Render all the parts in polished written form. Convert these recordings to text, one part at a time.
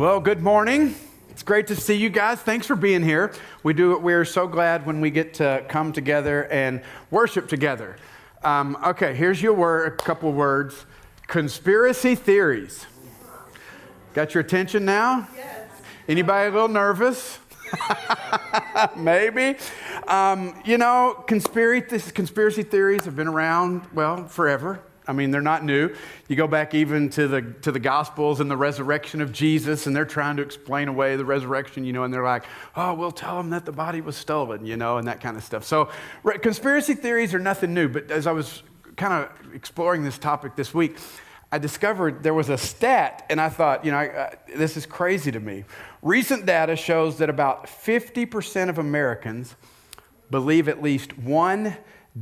Well, good morning. It's great to see you guys. Thanks for being here. We're so glad when we get to come together and worship together. Okay, here's a couple words. Conspiracy theories. Got your attention now? Yes. Anybody a little nervous? Maybe. Conspiracy theories have been around, forever. I mean, they're not new. You go back even to the Gospels and the resurrection of Jesus, and they're trying to explain away the resurrection, and they're like, oh, we'll tell them that the body was stolen, and that kind of stuff. So conspiracy theories are nothing new, but as I was kind of exploring this topic this week, I discovered there was a stat, and I thought, this is crazy to me. Recent data shows that about 50% of Americans believe at least one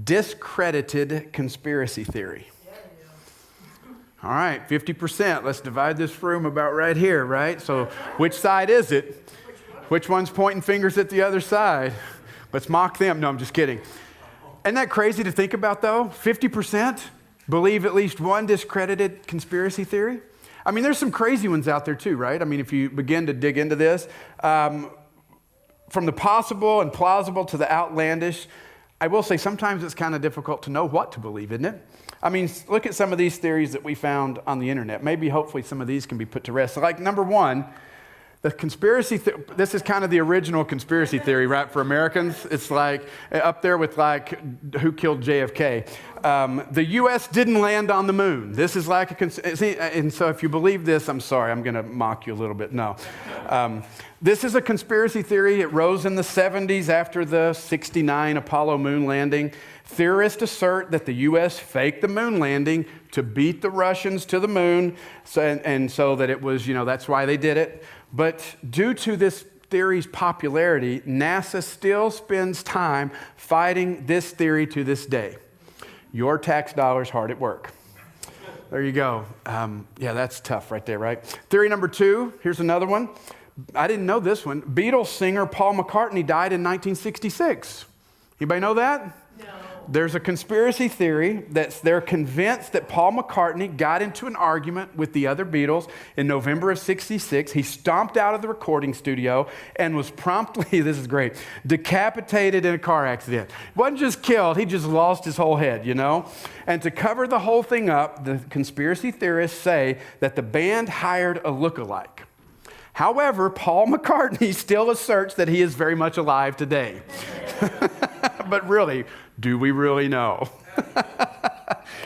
discredited conspiracy theory. All right, 50%. Let's divide this room about right here, right? So which side is it? Which one's pointing fingers at the other side? Let's mock them. No, I'm just kidding. Isn't that crazy to think about, though? 50% believe at least one discredited conspiracy theory? I mean, there's some crazy ones out there, too, right? I mean, if you begin to dig into this, from the possible and plausible to the outlandish, I will say sometimes it's kind of difficult to know what to believe, isn't it? I mean, look at some of these theories that we found on the internet. Maybe, hopefully, some of these can be put to rest. So, like, number one, the conspiracy, this is kind of the original conspiracy theory, right, for Americans. It's like up there with, like, who killed JFK. The U.S. didn't land on the moon. This is like and so if you believe this, I'm sorry, I'm going to mock you a little bit. No. This is a conspiracy theory. It rose in the 70s after the 69 Apollo moon landing. Theorists assert that the U.S. faked the moon landing to beat the Russians to the moon, and so that it was, that's why they did it. But due to this theory's popularity, NASA still spends time fighting this theory to this day. Your tax dollars hard at work. There you go. That's tough right there, right? Theory number two, here's another one. I didn't know this one. Beatles singer Paul McCartney died in 1966. Anybody know that? No. There's a conspiracy theory that they're convinced that Paul McCartney got into an argument with the other Beatles in November of 66. He stomped out of the recording studio and was promptly, this is great, decapitated in a car accident. He wasn't just killed, he just lost his whole head, And to cover the whole thing up, the conspiracy theorists say that the band hired a lookalike. However, Paul McCartney still asserts that he is very much alive today. But really, do we really know?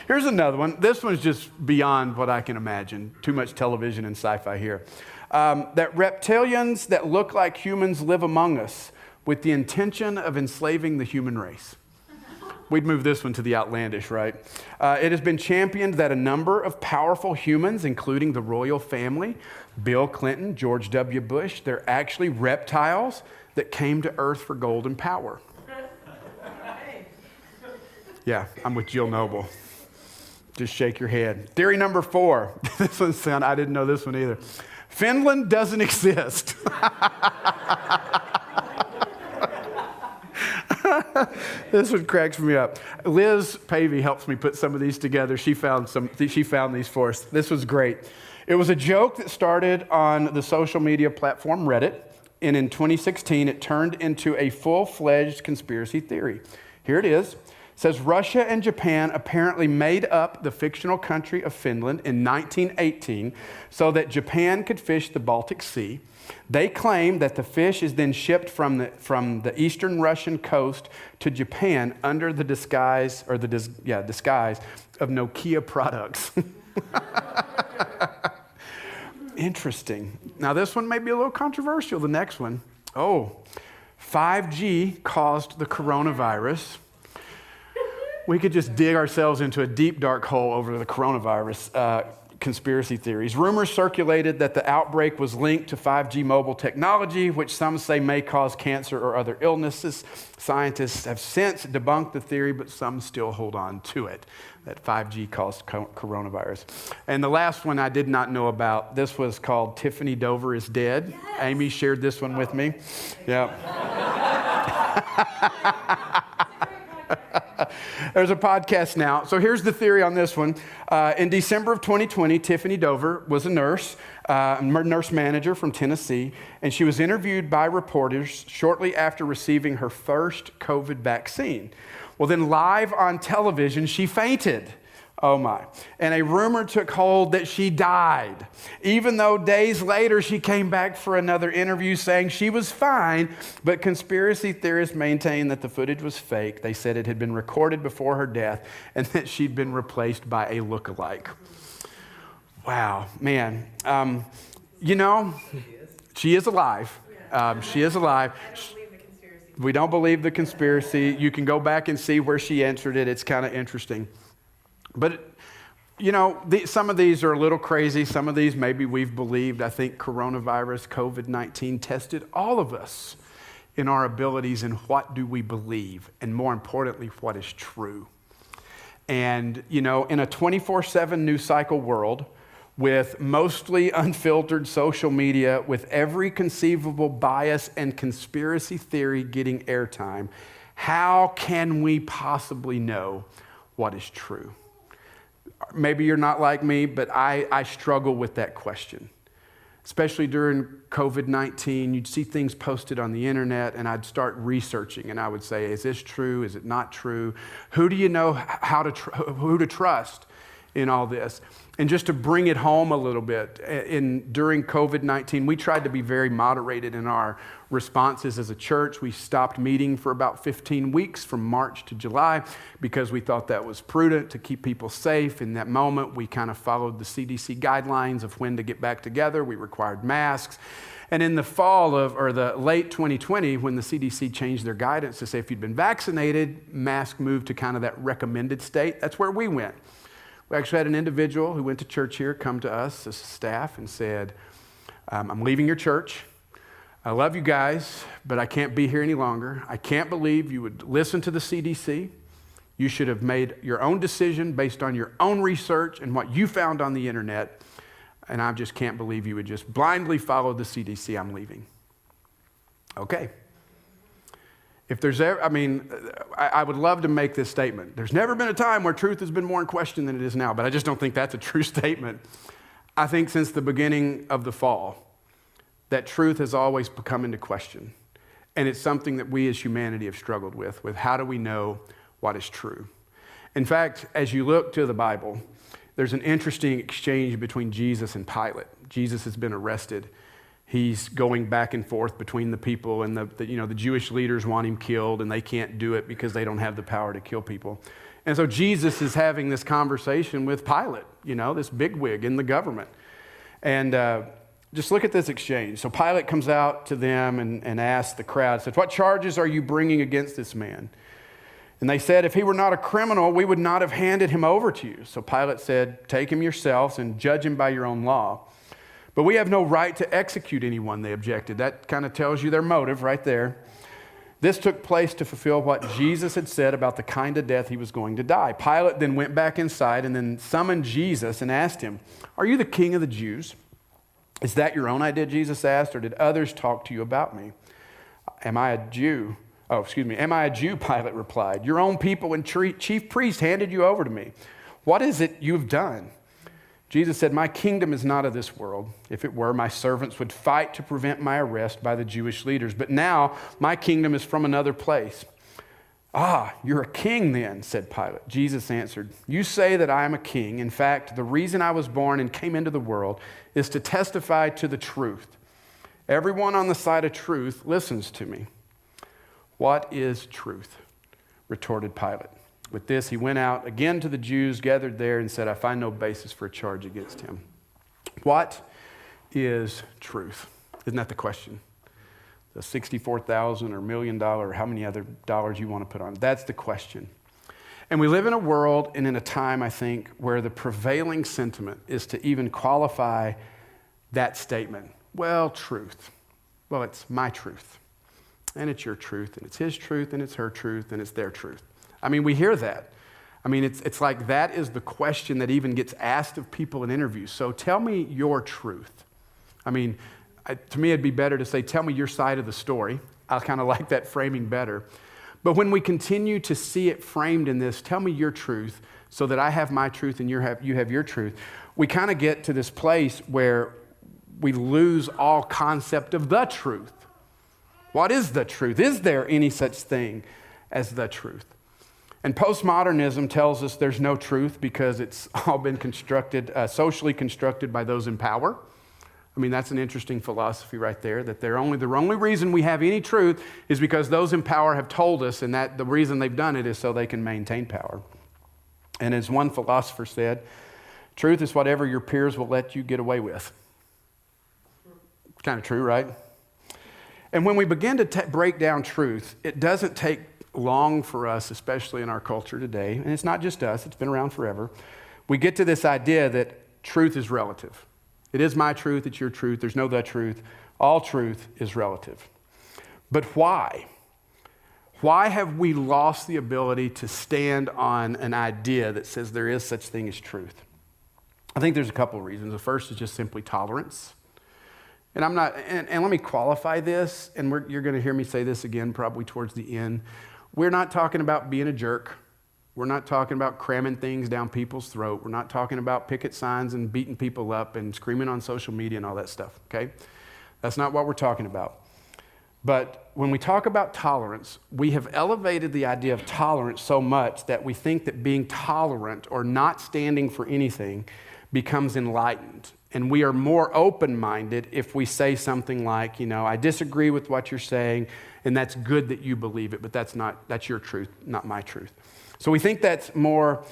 Here's another one. This one's just beyond what I can imagine. Too much television and sci-fi here. That reptilians that look like humans live among us with the intention of enslaving the human race. We'd move this one to the outlandish, right? It has been championed that a number of powerful humans, including the royal family, Bill Clinton, George W. Bush, they're actually reptiles that came to Earth for gold and power. Yeah, I'm with Jill Noble. Just shake your head. Theory number four. This one sound, I didn't know this one either. Finland doesn't exist. This one cracks me up. Liz Pavey helps me put some of these together. She found these for us. This was great. It was a joke that started on the social media platform Reddit, and in 2016 it turned into a full-fledged conspiracy theory. Here it is. It says Russia and Japan apparently made up the fictional country of Finland in 1918 so that Japan could fish the Baltic Sea. They claim that the fish is then shipped from the eastern Russian coast to Japan under the disguise of Nokia products. Interesting. Now this one may be a little controversial, the next one. 5G caused the coronavirus. We could just dig ourselves into a deep, dark hole over the coronavirus conspiracy theories. Rumors circulated that the outbreak was linked to 5G mobile technology, which some say may cause cancer or other illnesses. Scientists have since debunked the theory, but some still hold on to it, that 5G caused coronavirus. And the last one I did not know about, this was called Tiffany Dover is Dead. Yes. Amy shared this one with me. Yeah. There's a podcast now. So here's the theory on this one. In December of 2020, Tiffany Dover was a nurse manager from Tennessee, and she was interviewed by reporters shortly after receiving her first COVID vaccine. Well, then live on television, she fainted. Oh my. And a rumor took hold that she died, even though days later she came back for another interview saying she was fine, but conspiracy theorists maintain that the footage was fake. They said it had been recorded before her death and that she'd been replaced by a lookalike. Wow, man. She is alive. She is alive. We don't believe the conspiracy. You can go back and see where she answered it. It's kind of interesting. But, some of these are a little crazy. Some of these maybe we've believed. I think coronavirus, COVID-19 tested all of us in our abilities and what do we believe, and more importantly, what is true. And, in a 24/7 news cycle world with mostly unfiltered social media, with every conceivable bias and conspiracy theory getting airtime, how can we possibly know what is true? Maybe you're not like me, but I struggle with that question. Especially during COVID-19, you'd see things posted on the internet, and I'd start researching, and I would say, is this true? Is it not true? Who do you know who to trust in all this? And just to bring it home a little bit, during COVID-19, we tried to be very moderated in our responses as a church. We stopped meeting for about 15 weeks from March to July because we thought that was prudent to keep people safe. In that moment, we kind of followed the CDC guidelines of when to get back together. We required masks. And in the the late 2020, when the CDC changed their guidance to say if you'd been vaccinated, mask moved to kind of that recommended state. That's where we went. We actually had an individual who went to church here come to us as staff and said, I'm leaving your church. I love you guys, but I can't be here any longer. I can't believe you would listen to the CDC. You should have made your own decision based on your own research and what you found on the internet. And I just can't believe you would just blindly follow the CDC. I'm leaving. Okay. If there's ever, I would love to make this statement. There's never been a time where truth has been more in question than it is now, but I just don't think that's a true statement. I think since the beginning of the fall, that truth has always come into question. And it's something that we as humanity have struggled with how do we know what is true? In fact, as you look to the Bible, there's an interesting exchange between Jesus and Pilate. Jesus has been arrested. He's going back and forth between the people, and the Jewish leaders want him killed, and they can't do it because they don't have the power to kill people. And so Jesus is having this conversation with Pilate, this bigwig in the government. And just look at this exchange. So Pilate comes out to them and asks the crowd, says, "What charges are you bringing against this man?" And they said, "If he were not a criminal, we would not have handed him over to you." So Pilate said, "Take him yourselves and judge him by your own law." "But we have no right to execute anyone," they objected. That kind of tells you their motive right there. This took place to fulfill what Jesus had said about the kind of death he was going to die. Pilate then went back inside and then summoned Jesus and asked him, "Are you the king of the Jews?" "Is that your own idea," Jesus asked, "or did others talk to you about me?" Am I a Jew, Pilate replied. "Your own people and chief priests handed you over to me. What is it you've done?" Jesus said, "My kingdom is not of this world. If it were, my servants would fight to prevent my arrest by the Jewish leaders. But now my kingdom is from another place." "Ah, you're a king then," said Pilate. Jesus answered, "You say that I am a king. In fact, the reason I was born and came into the world is to testify to the truth. Everyone on the side of truth listens to me." "What is truth?" retorted Pilate. With this, he went out again to the Jews gathered there and said, "I find no basis for a charge against him." What is truth? Isn't that the question? The $64,000 or $1 million or how many other dollars you want to put on it. That's the question. And we live in a world and in a time, I think, where the prevailing sentiment is to even qualify that statement. Well, truth. Well, it's my truth. And it's your truth. And it's his truth. And it's her truth. And it's their truth. We hear that. It's like that is the question that even gets asked of people in interviews. So tell me your truth. To me, it'd be better to say, tell me your side of the story. I kind of like that framing better. But when we continue to see it framed in this, tell me your truth so that I have my truth and you have your truth, we kind of get to this place where we lose all concept of the truth. What is the truth? Is there any such thing as the truth? And postmodernism tells us there's no truth because it's all been constructed, socially constructed by those in power. I mean, that's an interesting philosophy right there, that the only reason we have any truth is because those in power have told us, and that the reason they've done it is so they can maintain power. And as one philosopher said, truth is whatever your peers will let you get away with. Kind of true, right? And when we begin to break down truth, it doesn't take long for us, especially in our culture today, and it's not just us, it's been around forever. We get to this idea that truth is relative. It is my truth, it's your truth, there's no the truth. All truth is relative. But why? Why have we lost the ability to stand on an idea that says there is such thing as truth? I think there's a couple of reasons. The first is just simply tolerance. And I'm not, and let me qualify this, and you're going to hear me say this again probably towards the end. We're not talking about being a jerk. We're not talking about cramming things down people's throat. We're not talking about picket signs and beating people up and screaming on social media and all that stuff, okay? That's not what we're talking about. But when we talk about tolerance, we have elevated the idea of tolerance so much that we think that being tolerant or not standing for anything becomes enlightened. And we are more open-minded if we say something like, I disagree with what you're saying, and that's good that you believe it, but that's your truth, not my truth. So we think that's more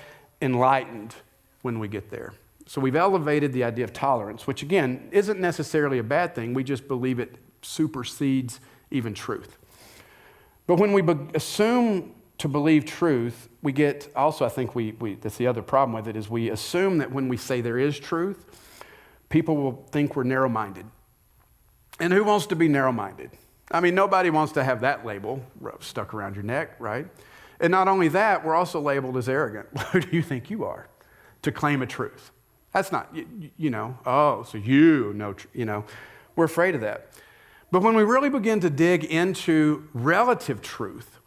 enlightened when we get there. So we've elevated the idea of tolerance, which again, isn't necessarily a bad thing. We just believe it supersedes even truth. But when we assume to believe truth, we get also, I think that's the other problem with it, is we assume that when we say there is truth, people will think we're narrow-minded. And who wants to be narrow-minded? I mean, nobody wants to have that label stuck around your neck, right? And not only that, we're also labeled as arrogant. Who do you think you are to claim a truth? That's not, so you know, we're afraid of that. But when we really begin to dig into relative truth,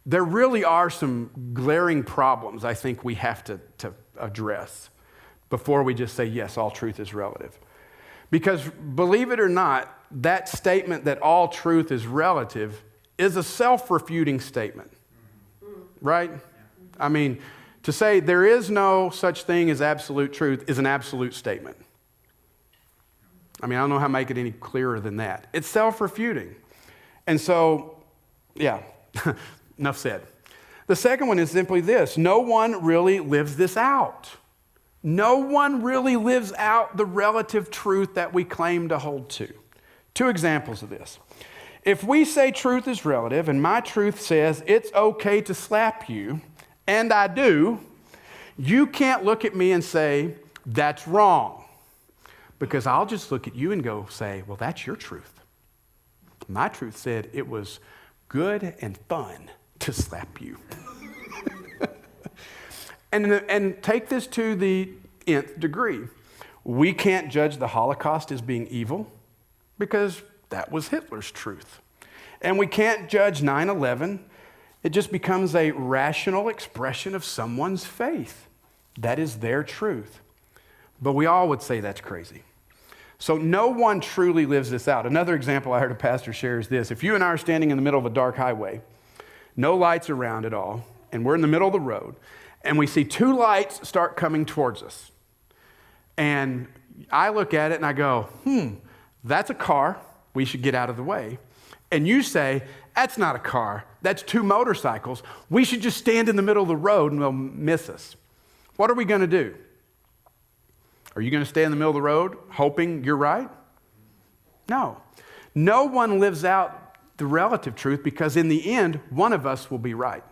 there really are some glaring problems I think we have to address before we just say, yes, all truth is relative. Because believe it or not, that statement that all truth is relative is a self-refuting statement, right? I mean, to say there is no such thing as absolute truth is an absolute statement. I mean, I don't know how to make it any clearer than that. It's self-refuting. And so, yeah, enough said. The second one is simply this: no one really lives this out. No one really lives out the relative truth that we claim to hold to. Two examples of this. If we say truth is relative and my truth says it's okay to slap you, and I do, you can't look at me and say, that's wrong. Because I'll just look at you and say, well, that's your truth. My truth said it was good and fun to slap you. And take this to the nth degree. We can't judge the Holocaust as being evil because that was Hitler's truth. And we can't judge 9/11. It just becomes a rational expression of someone's faith. That is their truth. But we all would say that's crazy. So no one truly lives this out. Another example I heard a pastor share is this. If you and I are standing in the middle of a dark highway, no lights around at all, and we're in the middle of the road, and we see two lights start coming towards us. And I look at it and I go, that's a car. We should get out of the way. And you say, that's not a car. That's two motorcycles. We should just stand in the middle of the road and they'll miss us. What are we going to do? Are you going to stay in the middle of the road hoping you're right? No. No one lives out the relative truth because in the end, one of us will be right.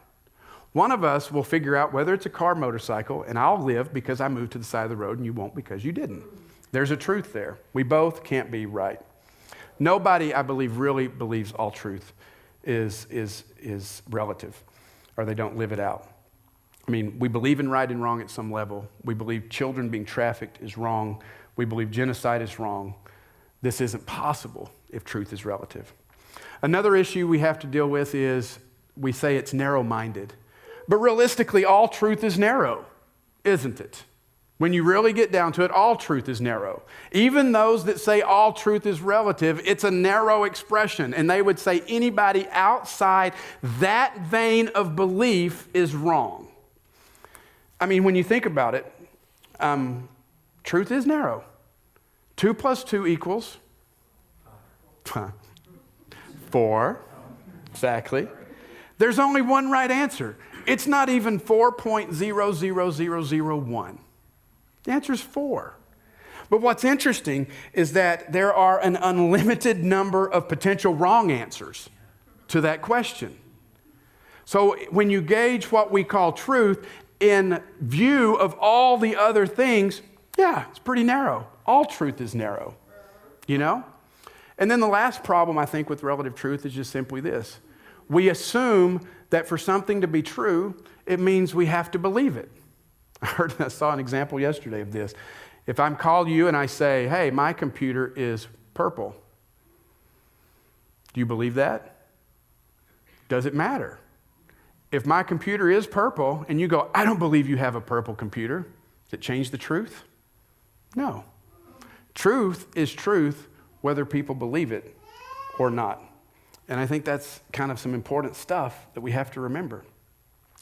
One of us will figure out whether it's a car, motorcycle, and I'll live because I moved to the side of the road and you won't because you didn't. There's a truth there. We both can't be right. Nobody, I believe, really believes all truth is relative, or they don't live it out. I mean, we believe in right and wrong at some level. We believe children being trafficked is wrong. We believe genocide is wrong. This isn't possible if truth is relative. Another issue we have to deal with is we say it's narrow-minded. But realistically, all truth is narrow, isn't it? When you really get down to it, all truth is narrow. Even those that say all truth is relative, it's a narrow expression. And they would say anybody outside that vein of belief is wrong. I mean, when you think about it, truth is narrow. 2 + 2 equals 4. Exactly. There's only one right answer. It's not even 4.00001. The answer is 4. But what's interesting is that there are an unlimited number of potential wrong answers to that question. So when you gauge what we call truth in view of all the other things, yeah, it's pretty narrow. All truth is narrow, you know? And then the last problem, I think, with relative truth is just simply this. We assume that for something to be true, it means we have to believe it. I saw an example yesterday of this. If I'm called you and I say, hey, my computer is purple, do you believe that? Does it matter? If my computer is purple and you go, I don't believe you have a purple computer, does it change the truth? No. Truth is truth whether people believe it or not. And I think that's kind of some important stuff that we have to remember.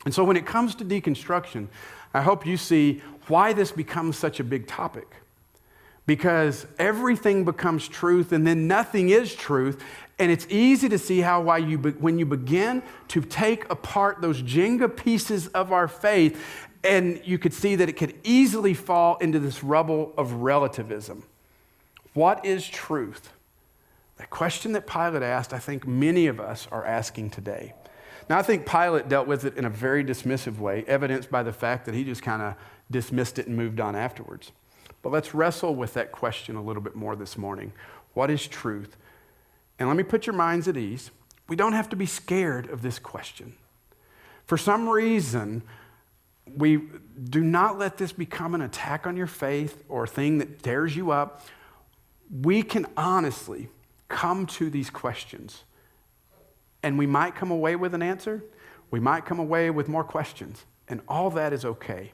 And so when it comes to deconstruction, I hope you see why this becomes such a big topic. Because everything becomes truth and then nothing is truth. And it's easy to see how when you begin to take apart those Jenga pieces of our faith, and you could see that it could easily fall into this rubble of relativism. What is truth? The question that Pilate asked, I think many of us are asking today. Now, I think Pilate dealt with it in a very dismissive way, evidenced by the fact that he just kind of dismissed it and moved on afterwards. But let's wrestle with that question a little bit more this morning. What is truth? And let me put your minds at ease. We don't have to be scared of this question. For some reason, we do not let this become an attack on your faith or a thing that tears you up. We can honestly come to these questions. And we might come away with an answer. We might come away with more questions. And all that is okay.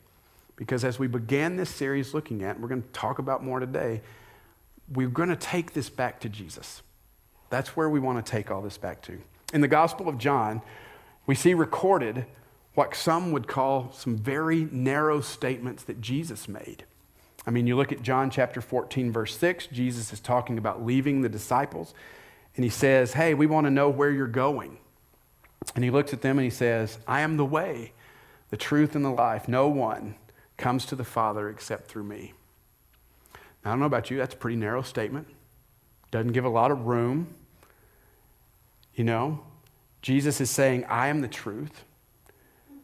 Because as we began this series looking at, and we're going to talk about more today, we're going to take this back to Jesus. That's where we want to take all this back to. In the Gospel of John, we see recorded what some would call some very narrow statements that Jesus made. I mean, you look at John chapter 14, verse 6, Jesus is talking about leaving the disciples. And he says, hey, we want to know where you're going. And he looks at them and he says, I am the way, the truth, and the life. No one comes to the Father except through me. Now, I don't know about you, that's a pretty narrow statement. Doesn't give a lot of room. You know, Jesus is saying, I am the truth.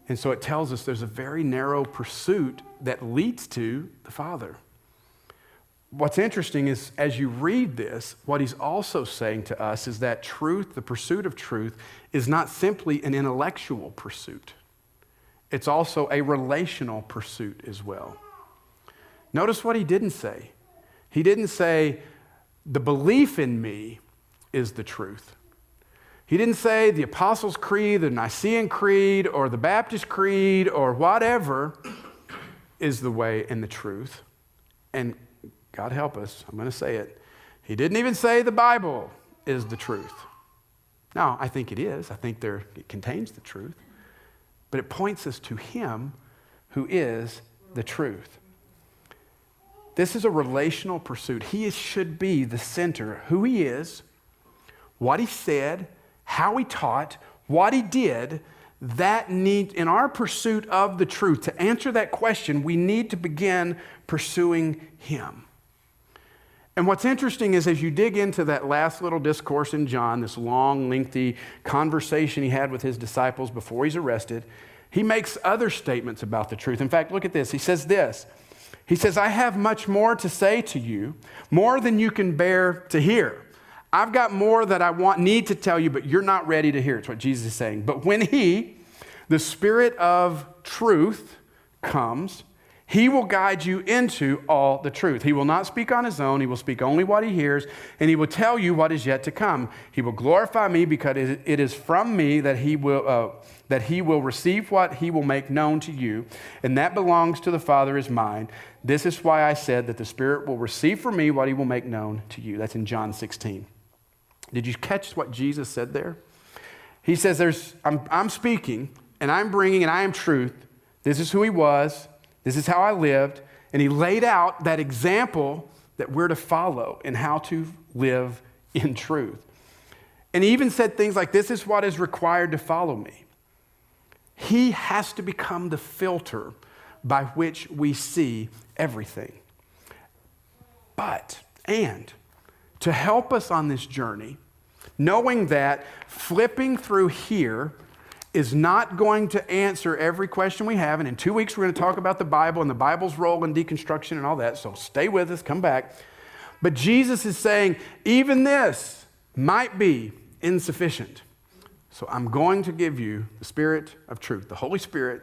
And so it tells us there's a very narrow pursuit that leads to the Father. What's interesting is as you read this, what he's also saying to us is that truth, the pursuit of truth, is not simply an intellectual pursuit. It's also a relational pursuit as well. Notice what he didn't say. He didn't say, the belief in me is the truth. He didn't say the Apostles' Creed, the Nicene Creed, or the Baptist Creed, or whatever is the way and the truth. And God help us, I'm going to say it. He didn't even say the Bible is the truth. Now, I think it is. I think it contains the truth. But it points us to him who is the truth. This is a relational pursuit. He should be the center. Who he is, what he said, how he taught, what he did, in our pursuit of the truth, to answer that question, we need to begin pursuing him. And what's interesting is as you dig into that last little discourse in John, this long, lengthy conversation he had with his disciples before he's arrested, he makes other statements about the truth. In fact, look at this. He says this. He says, I have much more to say to you, more than you can bear to hear. I've got more that I need to tell you, but you're not ready to hear. It's what Jesus is saying. But when he, the Spirit of truth, comes, He will guide you into all the truth. He will not speak on his own. He will speak only what he hears, and he will tell you what is yet to come. He will glorify me because it is from me that he will receive what he will make known to you, and that belongs to the Father is mine. This is why I said that the Spirit will receive from me what he will make known to you. That's in John 16. Did you catch what Jesus said there? He says, I'm speaking, and I'm bringing, and I am truth. This is who he was. This is how I lived. And he laid out that example that we're to follow in how to live in truth. And he even said things like, this is what is required to follow me. He has to become the filter by which we see everything. And to help us on this journey, knowing that flipping through here is not going to answer every question we have. And in 2 weeks, we're going to talk about the Bible and the Bible's role in deconstruction and all that. So stay with us, come back. But Jesus is saying, even this might be insufficient. So I'm going to give you the Spirit of truth, the Holy Spirit,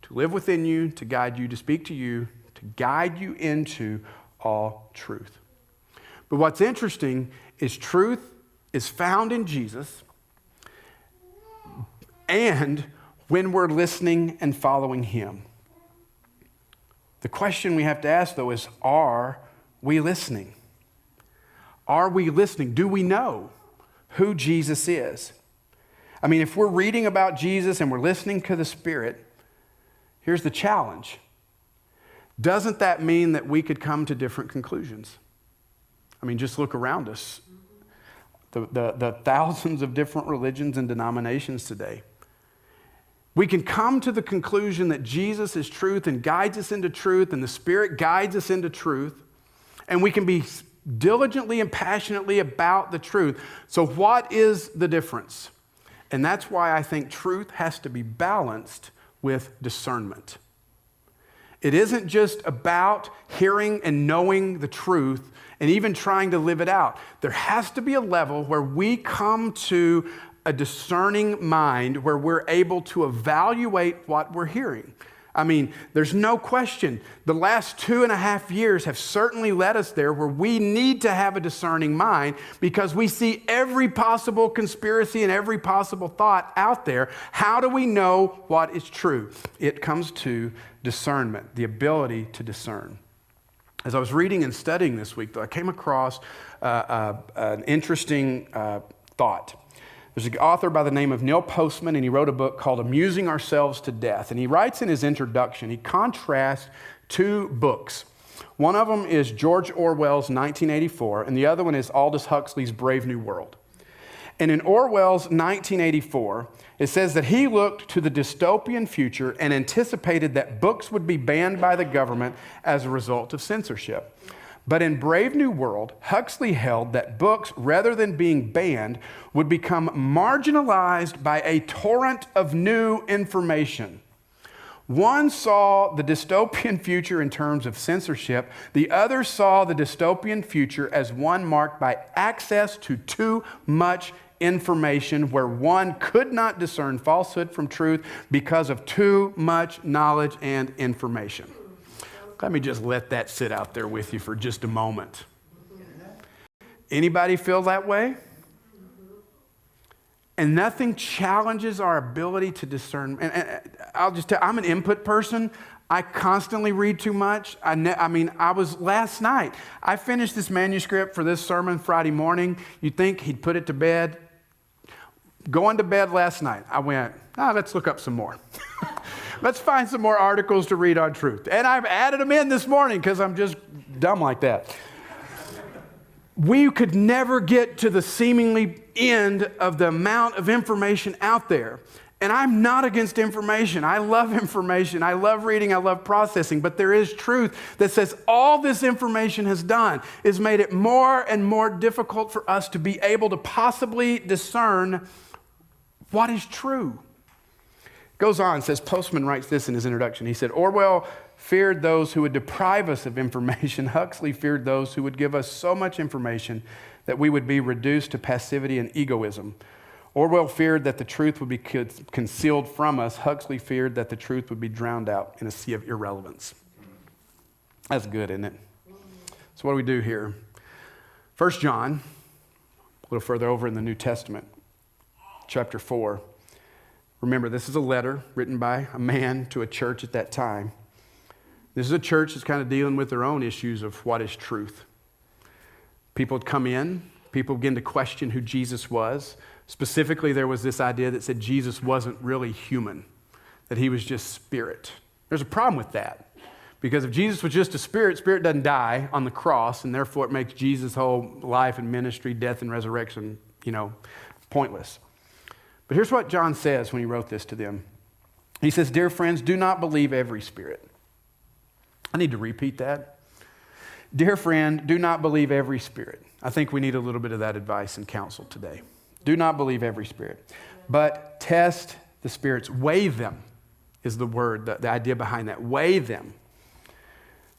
to live within you, to guide you, to speak to you, to guide you into all truth. But what's interesting is truth is found in Jesus, and when we're listening and following him. The question we have to ask, though, is, are we listening? Are we listening? Do we know who Jesus is? I mean, if we're reading about Jesus and we're listening to the Spirit, here's the challenge. Doesn't that mean that we could come to different conclusions? I mean, just look around us. The thousands of different religions and denominations today. We can come to the conclusion that Jesus is truth and guides us into truth, and the Spirit guides us into truth, and we can be diligently and passionately about the truth. So what is the difference? And that's why I think truth has to be balanced with discernment. It isn't just about hearing and knowing the truth and even trying to live it out. There has to be a level where we come to a discerning mind where we're able to evaluate what we're hearing. I mean, there's no question. The last 2.5 years have certainly led us there where we need to have a discerning mind because we see every possible conspiracy and every possible thought out there. How do we know what is true? It comes to discernment, the ability to discern. As I was reading and studying this week, though, I came across an interesting thought. There's an author by the name of Neil Postman, and he wrote a book called Amusing Ourselves to Death. And he writes in his introduction, he contrasts two books. One of them is George Orwell's 1984, and the other one is Aldous Huxley's Brave New World. And in Orwell's 1984, it says that he looked to the dystopian future and anticipated that books would be banned by the government as a result of censorship. But in Brave New World, Huxley held that books, rather than being banned, would become marginalized by a torrent of new information. One saw the dystopian future in terms of censorship. The other saw the dystopian future as one marked by access to too much information, where one could not discern falsehood from truth because of too much knowledge and information. Let me just let that sit out there with you for just a moment. Anybody feel that way? And nothing challenges our ability to discern. And I'll just tell you, I'm an input person. I constantly read too much. I was last night. I finished this manuscript for this sermon Friday morning. You'd think he'd put it to bed. Going to bed last night, I went, let's look up some more. Let's find some more articles to read on truth. And I've added them in this morning because I'm just dumb like that. We could never get to the seemingly end of the amount of information out there. And I'm not against information. I love information. I love reading. I love processing. But there is truth that says all this information has done is made it more and more difficult for us to be able to possibly discern what is true. Goes on, says, Postman writes this in his introduction. He said, Orwell feared those who would deprive us of information. Huxley feared those who would give us so much information that we would be reduced to passivity and egoism. Orwell feared that the truth would be concealed from us. Huxley feared that the truth would be drowned out in a sea of irrelevance. That's good, isn't it? So what do we do here? 1 John, a little further over in the New Testament, chapter 4. Remember, this is a letter written by a man to a church at that time. This is a church that's kind of dealing with their own issues of what is truth. People had come in, people began to question who Jesus was. Specifically, there was this idea that said Jesus wasn't really human, that he was just spirit. There's a problem with that. Because if Jesus was just a spirit, spirit doesn't die on the cross, and therefore it makes Jesus' whole life and ministry, death and resurrection, pointless. But here's what John says when he wrote this to them. He says, "Dear friends, do not believe every spirit." I need to repeat that. Dear friend, do not believe every spirit. I think we need a little bit of that advice and counsel today. Do not believe every spirit, but test the spirits. Weigh them is the word, the idea behind that. Weigh them,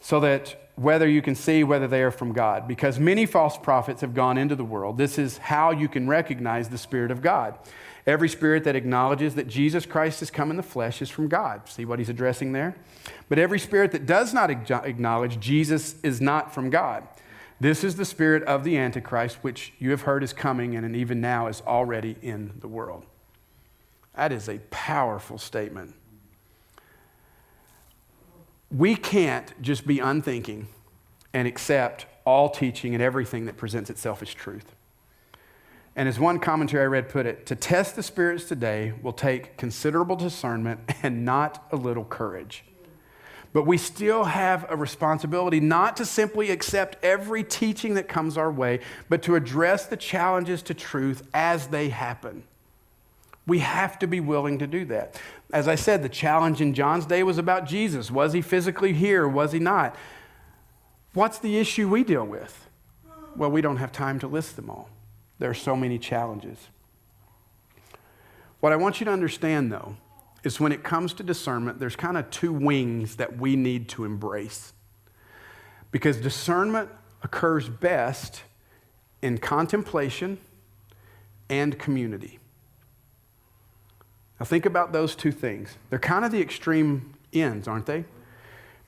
so that whether you can see whether they are from God. Because many false prophets have gone into the world. This is how you can recognize the Spirit of God. Every spirit that acknowledges that Jesus Christ has come in the flesh is from God. See what he's addressing there? But every spirit that does not acknowledge Jesus is not from God. This is the spirit of the Antichrist, which you have heard is coming and even now is already in the world. That is a powerful statement. We can't just be unthinking and accept all teaching and everything that presents itself as truth. And as one commentary I read put it, to test the spirits today will take considerable discernment and not a little courage. But we still have a responsibility not to simply accept every teaching that comes our way, but to address the challenges to truth as they happen. We have to be willing to do that. As I said, the challenge in John's day was about Jesus. Was he physically here? Was he not? What's the issue we deal with? Well, we don't have time to list them all. There are so many challenges. What I want you to understand, though, is when it comes to discernment, there's kind of two wings that we need to embrace. Because discernment occurs best in contemplation and community. Now think about those two things. They're kind of the extreme ends, aren't they?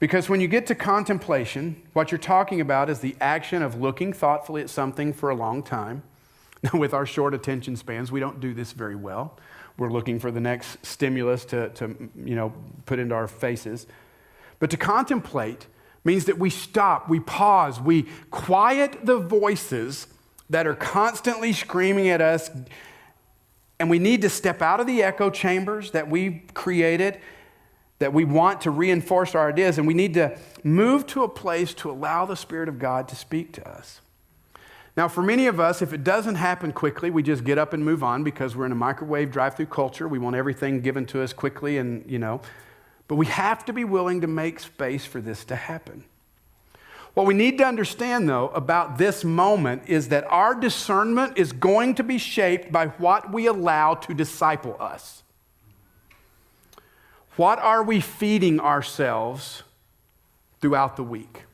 Because when you get to contemplation, what you're talking about is the action of looking thoughtfully at something for a long time. Now, with our short attention spans, we don't do this very well. We're looking for the next stimulus to put into our faces. But to contemplate means that we stop, we pause, we quiet the voices that are constantly screaming at us. And we need to step out of the echo chambers that we've created, that we want to reinforce our ideas, and we need to move to a place to allow the Spirit of God to speak to us. Now, for many of us, if it doesn't happen quickly, we just get up and move on because we're in a microwave drive-through culture. We want everything given to us quickly but we have to be willing to make space for this to happen. What we need to understand, though, about this moment is that our discernment is going to be shaped by what we allow to disciple us. What are we feeding ourselves throughout the week?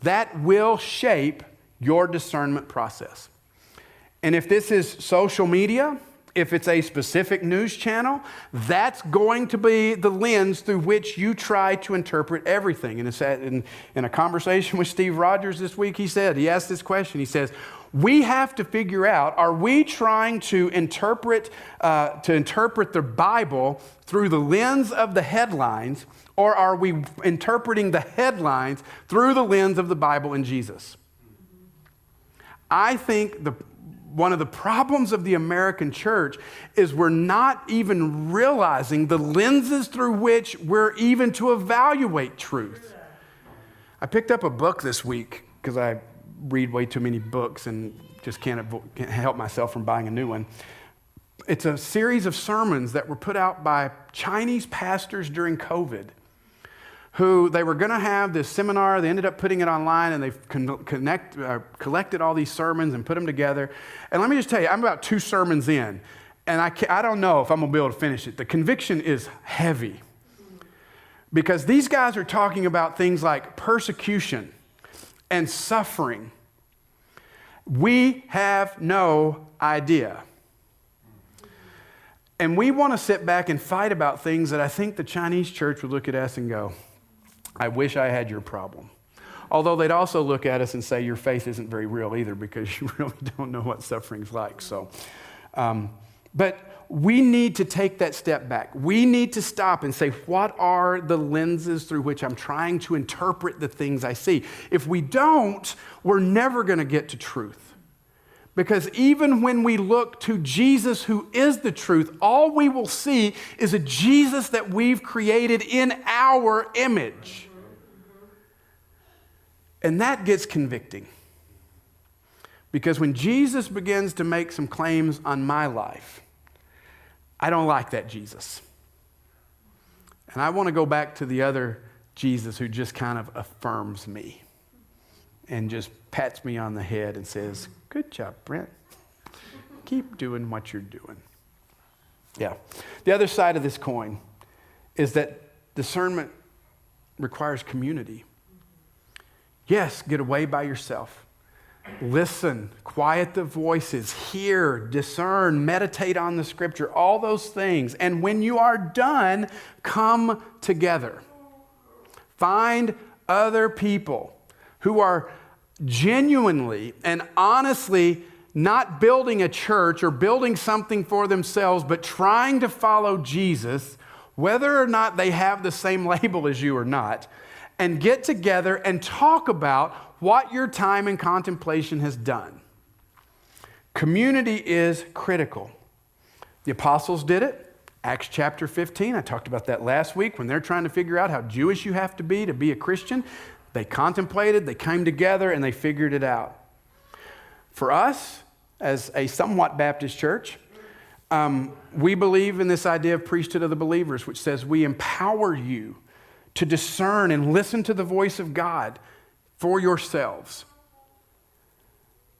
That will shape your discernment process. And if this is social media, if it's a specific news channel, that's going to be the lens through which you try to interpret everything. And it's in a conversation with Steve Rogers this week, he asked this question. He says, we have to figure out, are we trying to interpret the Bible through the lens of the headlines, or are we interpreting the headlines through the lens of the Bible and Jesus? I think one of the problems of the American church is we're not even realizing the lenses through which we're even to evaluate truth. I picked up a book this week because I read way too many books and just can't help myself from buying a new one. It's a series of sermons that were put out by Chinese pastors during COVID, who they were going to have this seminar. They ended up putting it online, and they've collected all these sermons and put them together. And let me just tell you, I'm about 2 sermons in, and I don't know if I'm going to be able to finish it. The conviction is heavy because these guys are talking about things like persecution and suffering. We have no idea. And we want to sit back and fight about things that I think the Chinese church would look at us and go, I wish I had your problem. Although they'd also look at us and say, your faith isn't very real either because you really don't know what suffering's like. So, but we need to take that step back. We need to stop and say, what are the lenses through which I'm trying to interpret the things I see? If we don't, we're never going to get to truth. Because even when we look to Jesus, who is the truth, all we will see is a Jesus that we've created in our image. And that gets convicting. Because when Jesus begins to make some claims on my life, I don't like that Jesus. And I want to go back to the other Jesus who just kind of affirms me and just pats me on the head and says, good job, Brent. Keep doing what you're doing. Yeah. The other side of this coin is that discernment requires community. Yes, get away by yourself. Listen, quiet the voices, hear, discern, meditate on the scripture, all those things. And when you are done, come together. Find other people who are genuinely and honestly not building a church or building something for themselves, but trying to follow Jesus, whether or not they have the same label as you or not, and get together and talk about what your time in contemplation has done. Community is critical. The apostles did it. Acts chapter 15, I talked about that last week, when they're trying to figure out how Jewish you have to be a Christian. They contemplated, they came together, and they figured it out. For us, as a somewhat Baptist church, we believe in this idea of priesthood of the believers, which says we empower you to discern and listen to the voice of God for yourselves.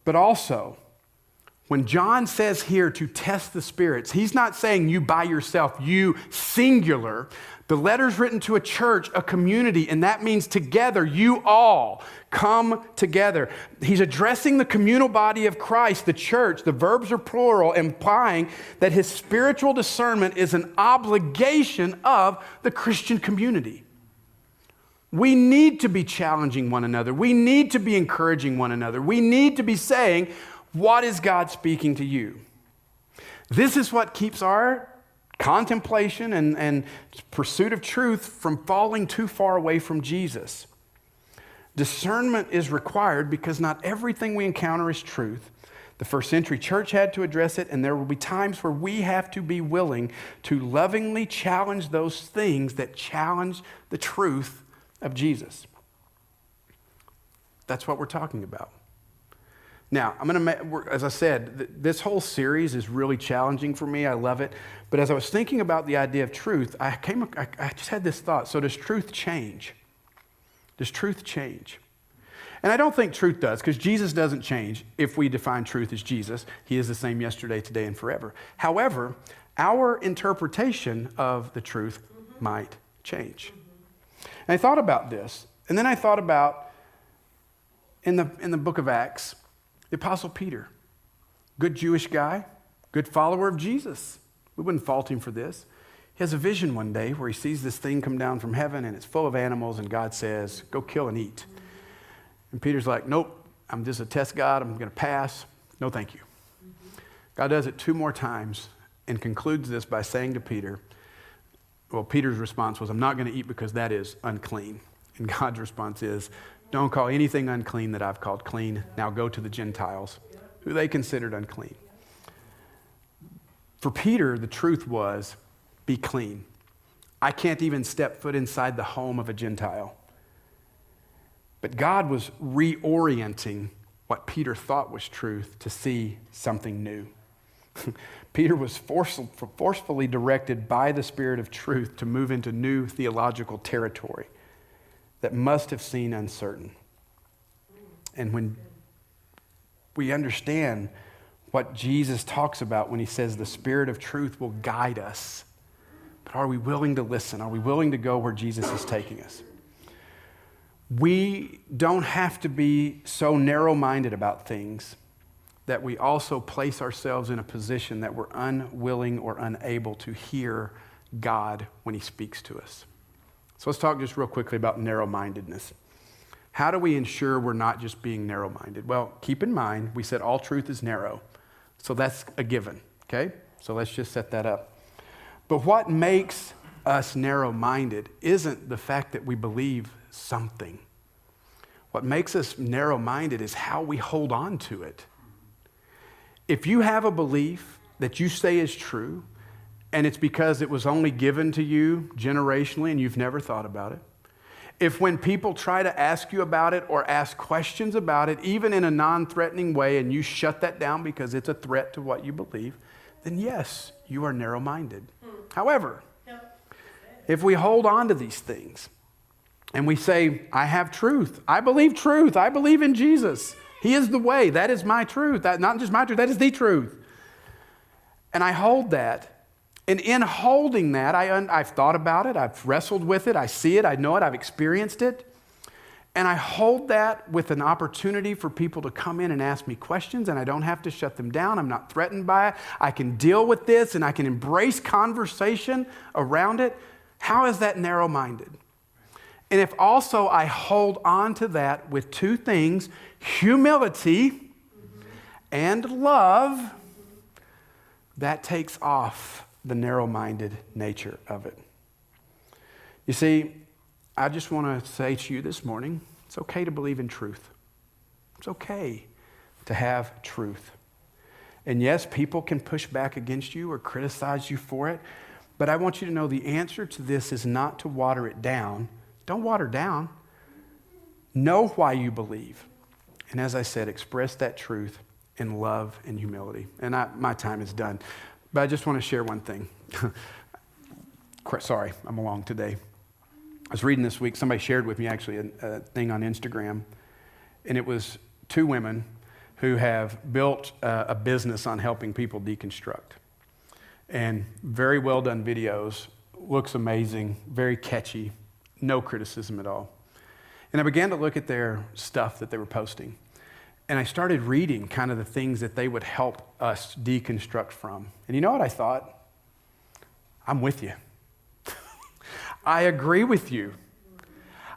But also, when John says here to test the spirits, he's not saying you by yourself, you singular. The letter's written to a church, a community, and that means together, you all come together. He's addressing the communal body of Christ, the church. The verbs are plural, implying that his spiritual discernment is an obligation of the Christian community. We need to be challenging one another. We need to be encouraging one another. We need to be saying, what is God speaking to you? This is what keeps our contemplation and pursuit of truth from falling too far away from Jesus. Discernment is required because not everything we encounter is truth. The first century church had to address it, and there will be times where we have to be willing to lovingly challenge those things that challenge the truth of Jesus. That's what we're talking about. Now, as I said, this whole series is really challenging for me. I love it. But as I was thinking about the idea of truth, I just had this thought. So does truth change? Does truth change? And I don't think truth does, because Jesus doesn't change if we define truth as Jesus. He is the same yesterday, today, and forever. However, our interpretation of the truth might change. And I thought about this, and then I thought about in the book of Acts, the Apostle Peter, good Jewish guy, good follower of Jesus. We wouldn't fault him for this. He has a vision one day where he sees this thing come down from heaven and it's full of animals, and God says, go kill and eat. And Peter's like, nope, I'm just a test God. I'm going to pass. No, thank you. God does it 2 more times and concludes this by saying to Peter, well, Peter's response was, I'm not going to eat because that is unclean. And God's response is, don't call anything unclean that I've called clean. Now go to the Gentiles, who they considered unclean. For Peter, the truth was, be clean. I can't even step foot inside the home of a Gentile. But God was reorienting what Peter thought was truth to see something new. Peter was forcefully directed by the Spirit of truth to move into new theological territory that must have seemed uncertain. And when we understand what Jesus talks about when he says the Spirit of truth will guide us, but are we willing to listen? Are we willing to go where Jesus is taking us? We don't have to be so narrow-minded about things that we also place ourselves in a position that we're unwilling or unable to hear God when he speaks to us. So let's talk just real quickly about narrow-mindedness. How do we ensure we're not just being narrow-minded? Well, keep in mind, we said all truth is narrow. So that's a given, okay? So let's just set that up. But what makes us narrow-minded isn't the fact that we believe something. What makes us narrow-minded is how we hold on to it. If you have a belief that you say is true, and it's because it was only given to you generationally and you've never thought about it, if when people try to ask you about it or ask questions about it, even in a non-threatening way, and you shut that down because it's a threat to what you believe, then yes, you are narrow-minded. However, if we hold on to these things and we say, I have truth, I believe in Jesus, He is the way, that is my truth, that not just my truth, that is the truth. And I hold that. And in holding that, I've thought about it, I've wrestled with it, I see it, I know it, I've experienced it. And I hold that with an opportunity for people to come in and ask me questions, and I don't have to shut them down. I'm not threatened by it. I can deal with this, and I can embrace conversation around it. How is that narrow-minded? And if also I hold on to that with two things, humility and love, that takes off the narrow-minded nature of it. You see, I just want to say to you this morning, it's okay to believe in truth. It's okay to have truth. And yes, people can push back against you or criticize you for it, but I want you to know the answer to this is not to water it down. Don't water down. Know why you believe. And as I said, express that truth in love and humility. And my time is done. But I just want to share one thing. Sorry, I'm along today. I was reading this week, somebody shared with me actually a thing on Instagram, and it was two women who have built a business on helping people deconstruct. And very well done videos, looks amazing, very catchy, no criticism at all. And I began to look at their stuff that they were posting. And I started reading kind of the things that they would help us deconstruct from. And you know what I thought? I'm with you. I agree with you.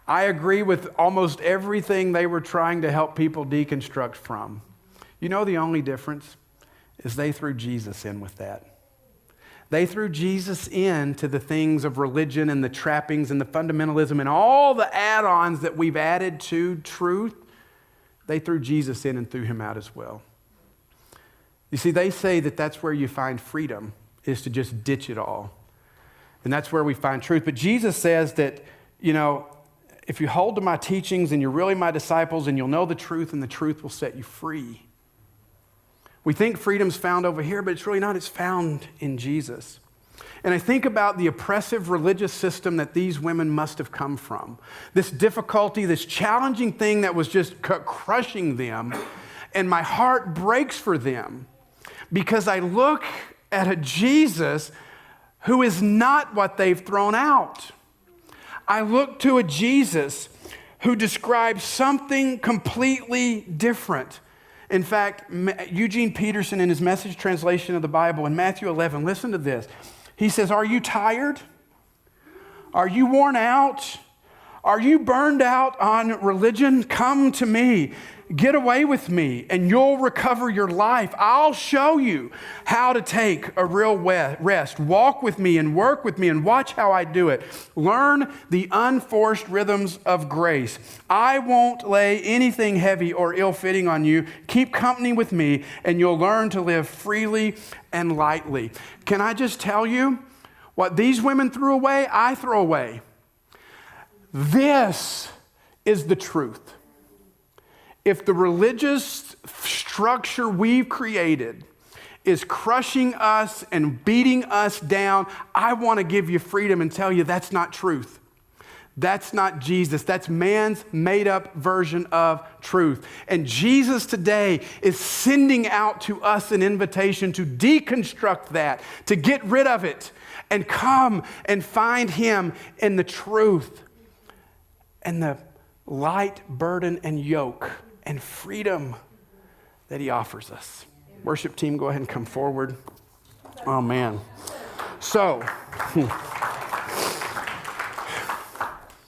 I agree with almost everything they were trying to help people deconstruct from. You know the only difference is they threw Jesus in with that. They threw Jesus into the things of religion and the trappings and the fundamentalism and all the add-ons that we've added to truth. They threw Jesus in and threw him out as well. You see, they say that that's where you find freedom, is to just ditch it all. And that's where we find truth. But Jesus says that, you know, if you hold to my teachings and you're really my disciples and you'll know the truth and the truth will set you free. We think freedom's found over here, but it's really not. It's found in Jesus. And I think about the oppressive religious system that these women must have come from. This difficulty, this challenging thing that was just crushing them. And my heart breaks for them because I look at a Jesus who is not what they've thrown out. I look to a Jesus who describes something completely different. In fact, Eugene Peterson, in his Message translation of the Bible, in Matthew 11, listen to this. He says, are you tired? Are you worn out? Are you burned out on religion? Come to me. Get away with me, and you'll recover your life. I'll show you how to take a real rest. Walk with me and work with me and watch how I do it. Learn the unforced rhythms of grace. I won't lay anything heavy or ill-fitting on you. Keep company with me, and you'll learn to live freely and lightly. Can I just tell you, what these women threw away, I throw away. This is the truth. If the religious structure we've created is crushing us and beating us down, I want to give you freedom and tell you that's not truth. That's not Jesus. That's man's made-up version of truth. And Jesus today is sending out to us an invitation to deconstruct that, to get rid of it, and come and find him in the truth and the light burden and yoke and freedom that he offers us. Worship team, go ahead and come forward. Oh, man. So...